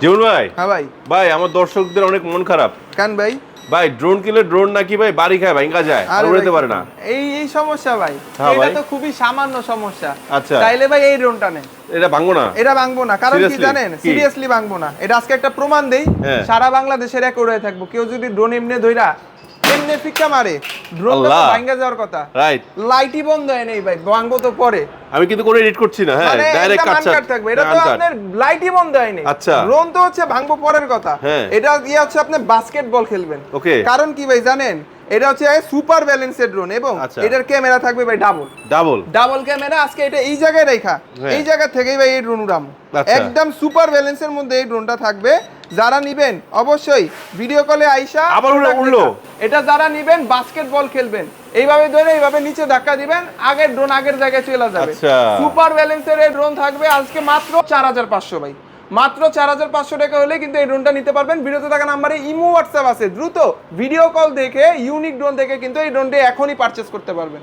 জীবন ভাই। হ্যাঁ ভাই। ভাই আমার দর্শকদের অনেক মন খারাপ। কেন ভাই? ভাই ড্রোন কিনলে ড্রোন নাকি ভাই বাড়ি খায় ভাঙা যায় আর উড়াতে পারে না। এই সমস্যা ভাই। হ্যাঁ এটা ভাই। তো খুবই সামান্য সমস্যা। আচ্ছা। তাইলে ভাই এই ড্রোনটা নেন। এটা ভাঙবো না। এটা ভাঙবো না, কারণ কি Seriously? জানেন? কি? সিরিয়াসলি ভাঙবো না। এটা আজকে একটা প্রমাণ দেই, হ্যাঁ। সারা বাংলাদেশের এক উড়ায় থাকবো। কেউ যদি ড্রোন এমনি ধইরা এমনি ফিক্কা মারে, ড্রোনটা তো আল্লাহ। ভাঙা যাওয়ার কথা। রাইট। লাইটই বন্ধ হয় নাই ভাই, ভাঙবো তো পরে। আমি কিন্তু কোনো এডিট করছি না, হ্যাঁ মানে ডাইরেক্ট একদম কাটছাট আনকাট থাকবে। এটা তো আপনার লাইটই বন্ধ হয় নাই। আচ্ছা। ড্রোন তো হচ্ছে ভাঙবো পরের কথা। হ্যাঁ। এটা ইয়ে হচ্ছে আপনি বাস্কেটবল খেলবেন। ওকে। কারণ কি ভাই জানেন? এটা হচ্ছে সুপার ব্যালেন্সের ড্রোন এবং আচ্ছা। এটার ক্যামেরা থাকবে ভাই ডাবল ক্যামেরা। আজকে এটা এই জায়গায় রেখা, হ্যাঁ। এই জায়গা থেকেই ভাই এই ড্রোন উড়ামো। আচ্ছা। একদম সুপার ব্যালেন্সের মধ্যে এই ড্রোনটা থাকবে। যারা নিবেন অবশ্যই ভিডিও কলে আইসা আবার উড়লো। এটা যারা নিবেন বাস্কেটবল খেলবেন, এইভাবে ধরে এইভাবে নিচে ধাক্কা দিবেন, আগের ড্রোন আগের জায়গায় চলে যাবে। আচ্ছা। সুপার ব্যালেন্সের এই ড্রোন থাকবে আজকে মাত্র 4500 ভাই। মাত্র 4500 টাকা হলে কিন্তু এই ড্রোনটা নিতে পারবেন। ভিডিওতে থাকা নাম্বারে ইমো হোয়াটসঅ্যাপ আছে, দ্রুত ভিডিও কল দেখে ইউনিক ড্রোন দেখে কিন্তু এই ড্রোনটি এখনই পারচেজ করতে পারবেন।